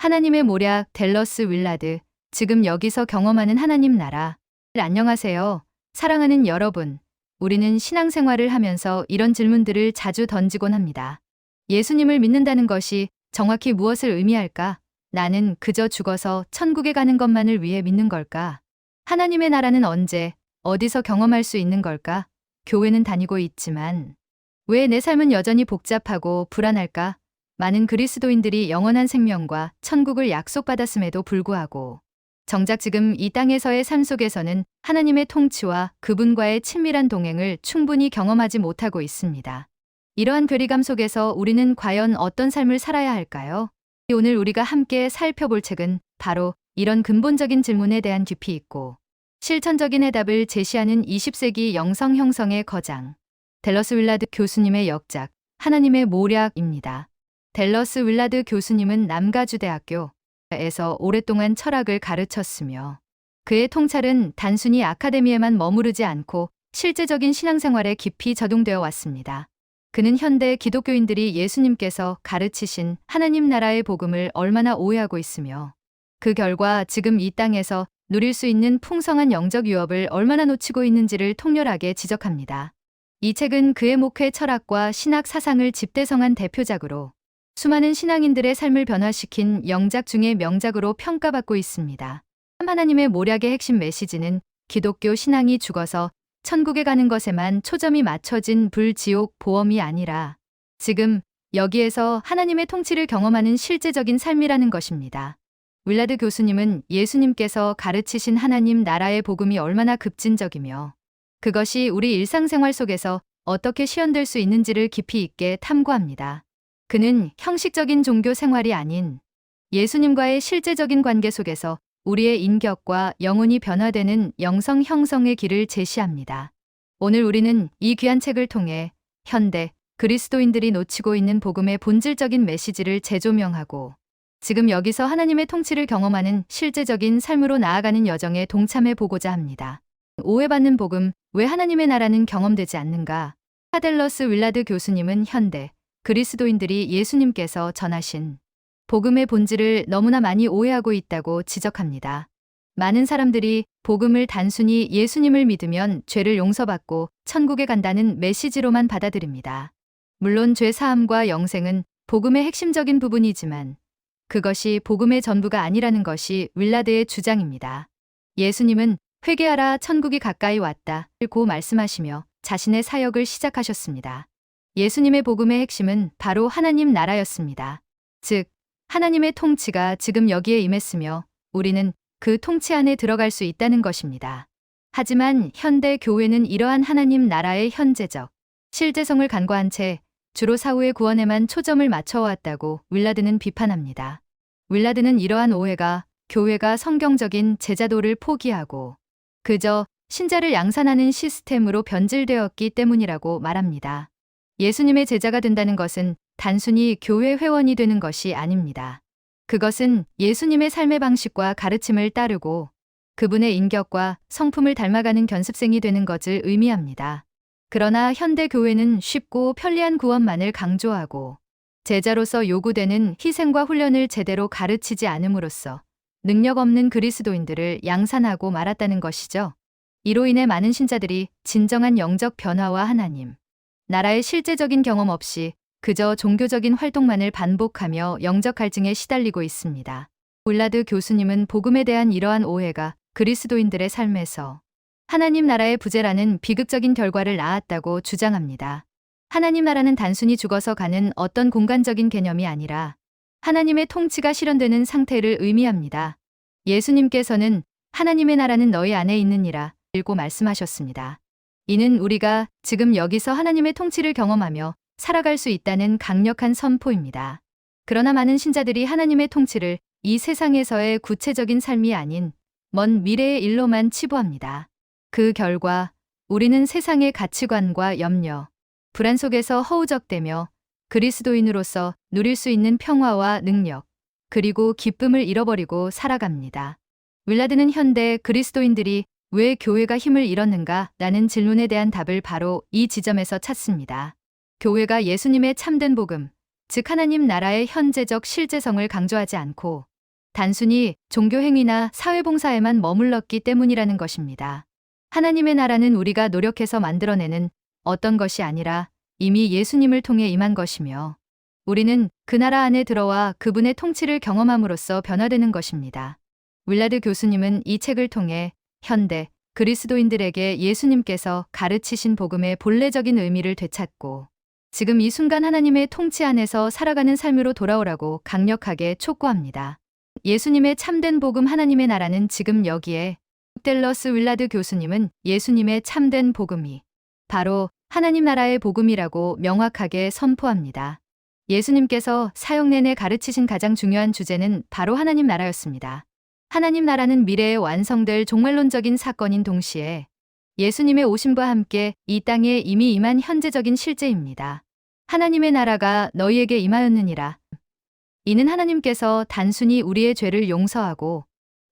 하나님의 모략 댈러스 윌라드, 지금 여기서 경험하는 하나님 나라. 안녕하세요. 사랑하는 여러분. 우리는 신앙생활을 하면서 이런 질문들을 자주 던지곤 합니다. 예수님을 믿는다는 것이 정확히 무엇을 의미할까? 나는 그저 죽어서 천국에 가는 것만을 위해 믿는 걸까? 하나님의 나라는 언제, 어디서 경험할 수 있는 걸까? 교회는 다니고 있지만 왜 내 삶은 여전히 복잡하고 불안할까? 많은 그리스도인들이 영원한 생명과 천국을 약속받았음에도 불구하고 정작 지금 이 땅에서의 삶 속에서는 하나님의 통치와 그분과의 친밀한 동행을 충분히 경험하지 못하고 있습니다. 이러한 괴리감 속에서 우리는 과연 어떤 삶을 살아야 할까요? 오늘 우리가 함께 살펴볼 책은 바로 이런 근본적인 질문에 대한 깊이 있고 실천적인 해답을 제시하는 20세기 영성 형성의 거장, 댈러스 윌라드 교수님의 역작, 하나님의 모략입니다. 댈러스 윌라드 교수님은 남가주대학교에서 오랫동안 철학을 가르쳤으며 그의 통찰은 단순히 아카데미에만 머무르지 않고 실제적인 신앙생활에 깊이 적용되어 왔습니다. 그는 현대 기독교인들이 예수님께서 가르치신 하나님 나라의 복음을 얼마나 오해하고 있으며 그 결과 지금 이 땅에서 누릴 수 있는 풍성한 영적 유업을 얼마나 놓치고 있는지를 통렬하게 지적합니다. 이 책은 그의 목회 철학과 신학 사상을 집대성한 대표작으로 수많은 신앙인들의 삶을 변화시킨 영작 중의 명작으로 평가받고 있습니다. 하나님의 모략의 핵심 메시지는 기독교 신앙이 죽어서 천국에 가는 것에만 초점이 맞춰진 불지옥 보험이 아니라 지금 여기에서 하나님의 통치를 경험하는 실제적인 삶이라는 것입니다. 윌라드 교수님은 예수님께서 가르치신 하나님 나라의 복음이 얼마나 급진적이며 그것이 우리 일상생활 속에서 어떻게 실현될 수 있는지를 깊이 있게 탐구합니다. 그는 형식적인 종교 생활이 아닌 예수님과의 실제적인 관계 속에서 우리의 인격과 영혼이 변화되는 영성 형성의 길을 제시합니다. 오늘 우리는 이 귀한 책을 통해 현대 그리스도인들이 놓치고 있는 복음의 본질적인 메시지를 재조명하고 지금 여기서 하나님의 통치를 경험하는 실제적인 삶으로 나아가는 여정에 동참해 보고자 합니다. 오해받는 복음, 왜 하나님의 나라는 경험되지 않는가? 댈러스 윌라드 교수님은 현대 그리스도인들이 예수님께서 전하신 복음의 본질을 너무나 많이 오해하고 있다고 지적합니다. 많은 사람들이 복음을 단순히 예수님을 믿으면 죄를 용서받고 천국에 간다는 메시지로만 받아들입니다. 물론 죄 사함과 영생은 복음의 핵심적인 부분이지만 그것이 복음의 전부가 아니라는 것이 윌라드의 주장입니다. 예수님은 회개하라 천국이 가까이 왔다고 말씀하시며 자신의 사역을 시작하셨습니다. 예수님의 복음의 핵심은 바로 하나님 나라였습니다. 즉, 하나님의 통치가 지금 여기에 임했으며 우리는 그 통치 안에 들어갈 수 있다는 것입니다. 하지만 현대 교회는 이러한 하나님 나라의 현재적, 실제성을 간과한 채 주로 사후의 구원에만 초점을 맞춰왔다고 윌라드는 비판합니다. 윌라드는 이러한 오해가 교회가 성경적인 제자도를 포기하고 그저 신자를 양산하는 시스템으로 변질되었기 때문이라고 말합니다. 예수님의 제자가 된다는 것은 단순히 교회 회원이 되는 것이 아닙니다. 그것은 예수님의 삶의 방식과 가르침을 따르고 그분의 인격과 성품을 닮아가는 견습생이 되는 것을 의미합니다. 그러나 현대 교회는 쉽고 편리한 구원만을 강조하고 제자로서 요구되는 희생과 훈련을 제대로 가르치지 않음으로써 능력 없는 그리스도인들을 양산하고 말았다는 것이죠. 이로 인해 많은 신자들이 진정한 영적 변화와 하나님 나라의 실제적인 경험 없이 그저 종교적인 활동만을 반복하며 영적 갈증에 시달리고 있습니다. 윌라드 교수님은 복음에 대한 이러한 오해가 그리스도인들의 삶에서 하나님 나라의 부재라는 비극적인 결과를 낳았다고 주장합니다. 하나님 나라는 단순히 죽어서 가는 어떤 공간적인 개념이 아니라 하나님의 통치가 실현되는 상태를 의미합니다. 예수님께서는 하나님의 나라는 너희 안에 있느니라 고 말씀하셨습니다. 이는 우리가 지금 여기서 하나님의 통치를 경험하며 살아갈 수 있다는 강력한 선포입니다. 그러나 많은 신자들이 하나님의 통치를 이 세상에서의 구체적인 삶이 아닌 먼 미래의 일로만 치부합니다. 그 결과 우리는 세상의 가치관과 염려, 불안 속에서 허우적대며 그리스도인으로서 누릴 수 있는 평화와 능력, 그리고 기쁨을 잃어버리고 살아갑니다. 윌라드는 현대 그리스도인들이 왜 교회가 힘을 잃었는가? 라는 질문에 대한 답을 바로 이 지점에서 찾습니다. 교회가 예수님의 참된 복음, 즉 하나님 나라의 현재적 실제성을 강조하지 않고 단순히 종교 행위나 사회봉사에만 머물렀기 때문이라는 것입니다. 하나님의 나라는 우리가 노력해서 만들어내는 어떤 것이 아니라 이미 예수님을 통해 임한 것이며 우리는 그 나라 안에 들어와 그분의 통치를 경험함으로써 변화되는 것입니다. 윌라드 교수님은 이 책을 통해 현대 그리스도인들에게 예수님께서 가르치신 복음의 본래적인 의미를 되찾고 지금 이 순간 하나님의 통치 안에서 살아가는 삶으로 돌아오라고 강력하게 촉구합니다. 예수님의 참된 복음 하나님의 나라는 지금 여기에 댈러스 윌라드 교수님은 예수님의 참된 복음이 바로 하나님 나라의 복음이라고 명확하게 선포합니다. 예수님께서 사역 내내 가르치신 가장 중요한 주제는 바로 하나님 나라였습니다. 하나님 나라는 미래에 완성될 종말론적인 사건인 동시에 예수님의 오심과 함께 이 땅에 이미 임한 현재적인 실제입니다. 하나님의 나라가 너희에게 임하였느니라. 이는 하나님께서 단순히 우리의 죄를 용서하고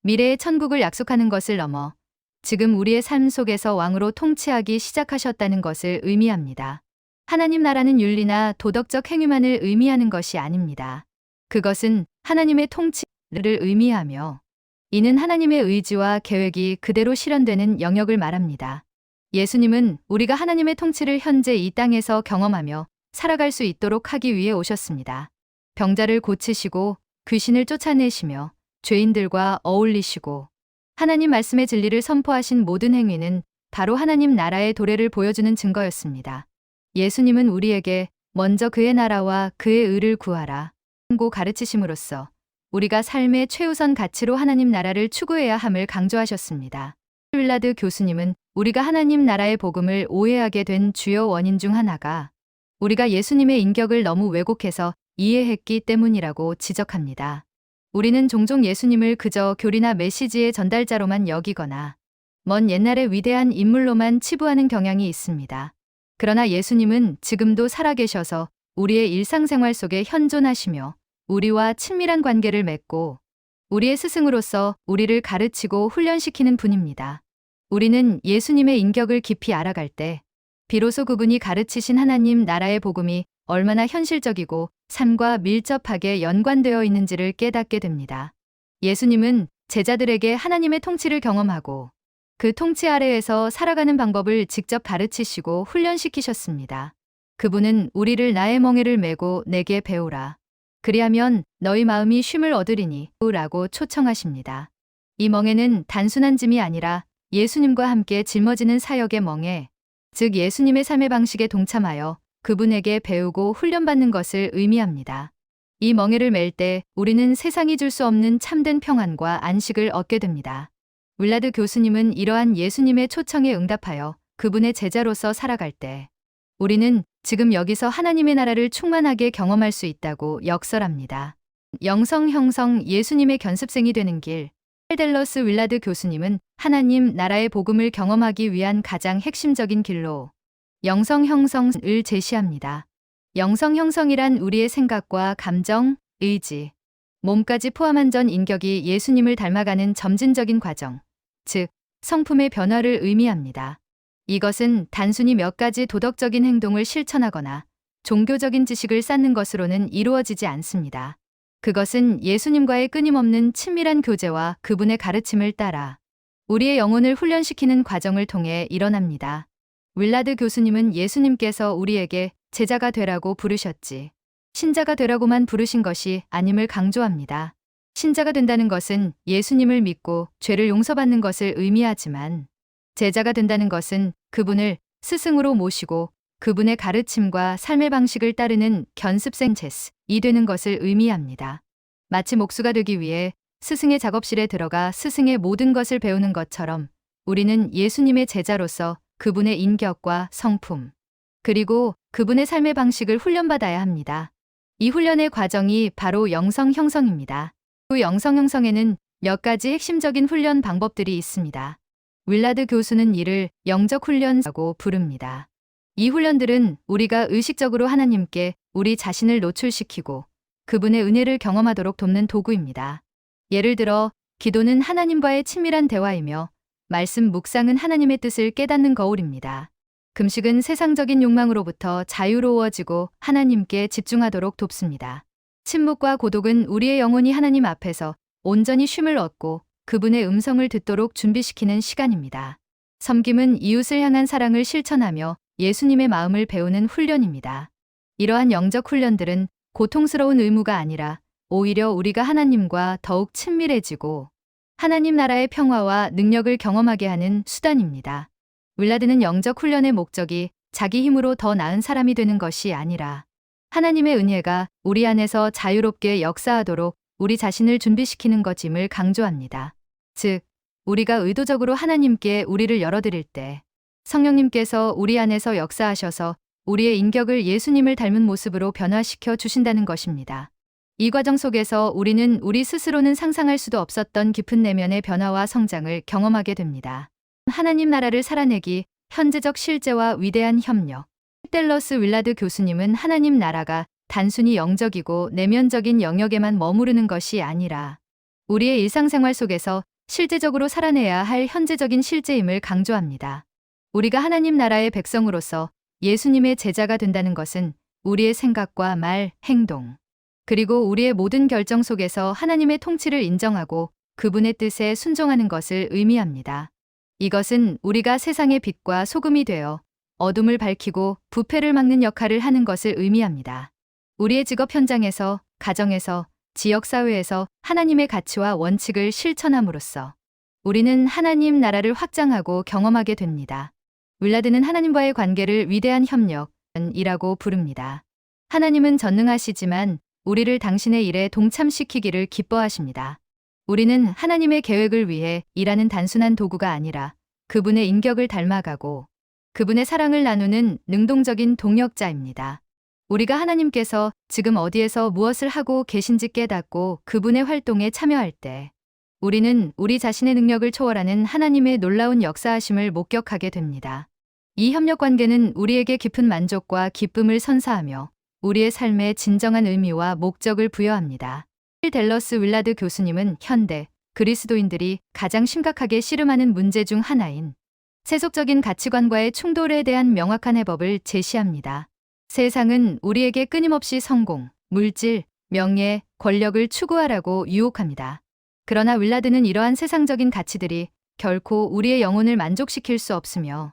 미래의 천국을 약속하는 것을 넘어 지금 우리의 삶 속에서 왕으로 통치하기 시작하셨다는 것을 의미합니다. 하나님 나라는 윤리나 도덕적 행위만을 의미하는 것이 아닙니다. 그것은 하나님의 통치를 의미하며 이는 하나님의 의지와 계획이 그대로 실현되는 영역을 말합니다. 예수님은 우리가 하나님의 통치를 현재 이 땅에서 경험하며 살아갈 수 있도록 하기 위해 오셨습니다. 병자를 고치시고 귀신을 쫓아내시며 죄인들과 어울리시고 하나님 말씀의 진리를 선포하신 모든 행위는 바로 하나님 나라의 도래를 보여주는 증거였습니다. 예수님은 우리에게 먼저 그의 나라와 그의 의를 구하라 고 가르치심으로써 우리가 삶의 최우선 가치로 하나님 나라를 추구해야 함을 강조하셨습니다. 윌라드 교수님은 우리가 하나님 나라의 복음을 오해하게 된 주요 원인 중 하나가 우리가 예수님의 인격을 너무 왜곡해서 이해했기 때문이라고 지적합니다. 우리는 종종 예수님을 그저 교리나 메시지의 전달자로만 여기거나 먼 옛날의 위대한 인물로만 치부하는 경향이 있습니다. 그러나 예수님은 지금도 살아계셔서 우리의 일상생활 속에 현존하시며 우리와 친밀한 관계를 맺고 우리의 스승으로서 우리를 가르치고 훈련시키는 분입니다. 우리는 예수님의 인격을 깊이 알아갈 때 비로소 그분이 가르치신 하나님 나라의 복음이 얼마나 현실적이고 삶과 밀접하게 연관되어 있는지를 깨닫게 됩니다. 예수님은 제자들에게 하나님의 통치를 경험하고 그 통치 아래에서 살아가는 방법을 직접 가르치시고 훈련시키셨습니다. 그분은 우리를 나의 멍에를 메고 내게 배우라. 그리하면 너희 마음이 쉼을 얻으리니 라고 초청하십니다. 이 멍에는 단순한 짐이 아니라 예수님과 함께 짊어지는 사역의 멍에, 즉 예수님의 삶의 방식에 동참하여 그분에게 배우고 훈련받는 것을 의미합니다. 이 멍에를 맬 때 우리는 세상이 줄 수 없는 참된 평안과 안식을 얻게 됩니다. 윌라드 교수님은 이러한 예수님의 초청에 응답하여 그분의 제자로서 살아갈 때 우리는 지금 여기서 하나님의 나라를 충만하게 경험할 수 있다고 역설합니다. 영성 형성 예수님의 견습생이 되는 길. 댈러스 윌라드 교수님은 하나님 나라의 복음을 경험하기 위한 가장 핵심적인 길로 영성 형성을 제시합니다. 영성 형성이란 우리의 생각과 감정, 의지, 몸까지 포함한 전 인격이 예수님을 닮아가는 점진적인 과정, 즉 성품의 변화를 의미합니다. 이것은 단순히 몇 가지 도덕적인 행동을 실천하거나 종교적인 지식을 쌓는 것으로는 이루어지지 않습니다. 그것은 예수님과의 끊임없는 친밀한 교제와 그분의 가르침을 따라 우리의 영혼을 훈련시키는 과정을 통해 일어납니다. 윌라드 교수님은 예수님께서 우리에게 제자가 되라고 부르셨지 신자가 되라고만 부르신 것이 아님을 강조합니다. 신자가 된다는 것은 예수님을 믿고 죄를 용서받는 것을 의미하지만 제자가 된다는 것은 그분을 스승으로 모시고 그분의 가르침과 삶의 방식을 따르는 견습생 제스이 되는 것을 의미합니다. 마치 목수가 되기 위해 스승의 작업실에 들어가 스승의 모든 것을 배우는 것처럼 우리는 예수님의 제자로서 그분의 인격과 성품, 그리고 그분의 삶의 방식을 훈련받아야 합니다. 이 훈련의 과정이 바로 영성 형성입니다. 그 영성 형성에는 몇 가지 핵심적인 훈련 방법들이 있습니다. 윌라드 교수는 이를 영적 훈련이라고 부릅니다. 이 훈련들은 우리가 의식적으로 하나님께 우리 자신을 노출시키고 그분의 은혜를 경험하도록 돕는 도구입니다. 예를 들어 기도는 하나님과의 친밀한 대화이며 말씀 묵상은 하나님의 뜻을 깨닫는 거울입니다. 금식은 세상적인 욕망으로부터 자유로워지고 하나님께 집중하도록 돕습니다. 침묵과 고독은 우리의 영혼이 하나님 앞에서 온전히 쉼을 얻고 그분의 음성을 듣도록 준비시키는 시간입니다. 섬김은 이웃을 향한 사랑을 실천하며 예수님의 마음을 배우는 훈련입니다. 이러한 영적 훈련들은 고통스러운 의무가 아니라 오히려 우리가 하나님과 더욱 친밀해지고 하나님 나라의 평화와 능력을 경험하게 하는 수단입니다. 윌라드는 영적 훈련의 목적이 자기 힘으로 더 나은 사람이 되는 것이 아니라 하나님의 은혜가 우리 안에서 자유롭게 역사하도록 우리 자신을 준비시키는 것임을 강조합니다. 즉, 우리가 의도적으로 하나님께 우리를 열어드릴 때 성령님께서 우리 안에서 역사하셔서 우리의 인격을 예수님을 닮은 모습으로 변화시켜 주신다는 것입니다. 이 과정 속에서 우리는 우리 스스로는 상상할 수도 없었던 깊은 내면의 변화와 성장을 경험하게 됩니다. 하나님 나라를 살아내기, 현재적 실제와 위대한 협력. 댈러스 윌라드 교수님은 하나님 나라가 단순히 영적이고 내면적인 영역에만 머무르는 것이 아니라 우리의 일상생활 속에서 실제적으로 살아내야 할 현재적인 실제임을 강조합니다. 우리가 하나님 나라의 백성으로서 예수님의 제자가 된다는 것은 우리의 생각과 말, 행동, 그리고 우리의 모든 결정 속에서 하나님의 통치를 인정하고 그분의 뜻에 순종하는 것을 의미합니다. 이것은 우리가 세상의 빛과 소금이 되어 어둠을 밝히고 부패를 막는 역할을 하는 것을 의미합니다. 우리의 직업 현장에서, 가정에서, 지역사회에서 하나님의 가치와 원칙을 실천함으로써 우리는 하나님 나라를 확장하고 경험하게 됩니다. 윌라드는 하나님과의 관계를 위대한 협력이라고 부릅니다. 하나님은 전능하시지만 우리를 당신의 일에 동참시키기를 기뻐하십니다. 우리는 하나님의 계획을 위해 일하는 단순한 도구가 아니라 그분의 인격을 닮아가고 그분의 사랑을 나누는 능동적인 동역자입니다. 우리가 하나님께서 지금 어디에서 무엇을 하고 계신지 깨닫고 그분의 활동에 참여할 때 우리는 우리 자신의 능력을 초월하는 하나님의 놀라운 역사하심을 목격하게 됩니다. 이 협력 관계는 우리에게 깊은 만족과 기쁨을 선사하며 우리의 삶에 진정한 의미와 목적을 부여합니다. 댈러스 윌라드 교수님은 현대 그리스도인들이 가장 심각하게 씨름하는 문제 중 하나인 세속적인 가치관과의 충돌에 대한 명확한 해법을 제시합니다. 세상은 우리에게 끊임없이 성공, 물질, 명예, 권력을 추구하라고 유혹합니다. 그러나 윌라드는 이러한 세상적인 가치들이 결코 우리의 영혼을 만족시킬 수 없으며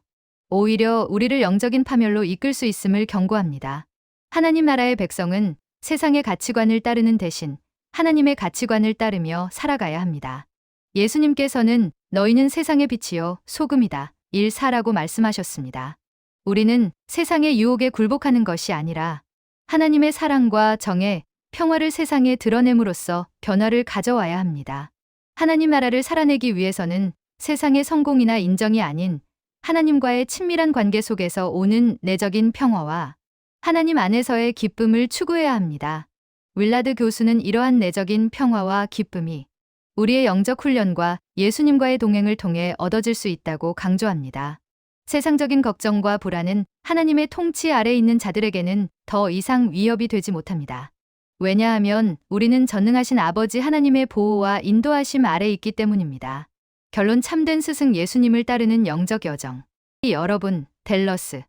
오히려 우리를 영적인 파멸로 이끌 수 있음을 경고합니다. 하나님 나라의 백성은 세상의 가치관을 따르는 대신 하나님의 가치관을 따르며 살아가야 합니다. 예수님께서는 너희는 세상의 빛이요 소금이다 1:4라고 말씀하셨습니다. 우리는 세상의 유혹에 굴복하는 것이 아니라 하나님의 사랑과 정의, 평화를 세상에 드러냄으로써 변화를 가져와야 합니다. 하나님 나라를 살아내기 위해서는 세상의 성공이나 인정이 아닌 하나님과의 친밀한 관계 속에서 오는 내적인 평화와 하나님 안에서의 기쁨을 추구해야 합니다. 윌라드 교수는 이러한 내적인 평화와 기쁨이 우리의 영적 훈련과 예수님과의 동행을 통해 얻어질 수 있다고 강조합니다. 세상적인 걱정과 불안은 하나님의 통치 아래 있는 자들에게는 더 이상 위협이 되지 못합니다. 왜냐하면 우리는 전능하신 아버지 하나님의 보호와 인도하심 아래 있기 때문입니다. 결론 참된 스승 예수님을 따르는 영적 여정. 여러분, 댈러스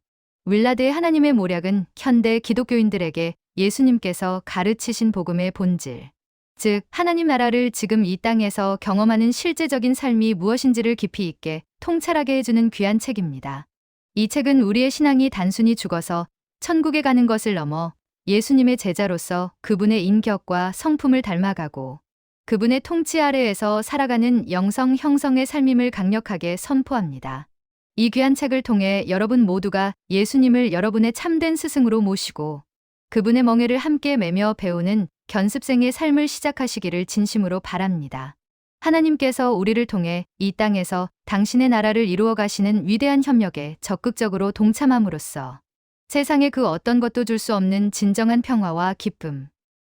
윌라드의 하나님의 모략은 현대 기독교인들에게 예수님께서 가르치신 복음의 본질, 즉 하나님 나라를 지금 이 땅에서 경험하는 실제적인 삶이 무엇인지를 깊이 있게 통찰하게 해주는 귀한 책입니다. 이 책은 우리의 신앙이 단순히 죽어서 천국에 가는 것을 넘어 예수님의 제자로서 그분의 인격과 성품을 닮아가고 그분의 통치 아래에서 살아가는 영성 형성의 삶임을 강력하게 선포합니다. 이 귀한 책을 통해 여러분 모두가 예수님을 여러분의 참된 스승으로 모시고 그분의 멍에를 함께 매며 배우는 견습생의 삶을 시작하시기를 진심으로 바랍니다. 하나님께서 우리를 통해 이 땅에서 당신의 나라를 이루어 가시는 위대한 협력에 적극적으로 동참함으로써 세상에 그 어떤 것도 줄 수 없는 진정한 평화와 기쁨,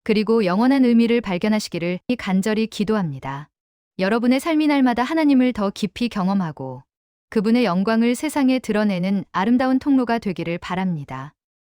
그리고 영원한 의미를 발견하시기를 간절히 기도합니다. 여러분의 삶이 날마다 하나님을 더 깊이 경험하고 그분의 영광을 세상에 드러내는 아름다운 통로가 되기를 바랍니다.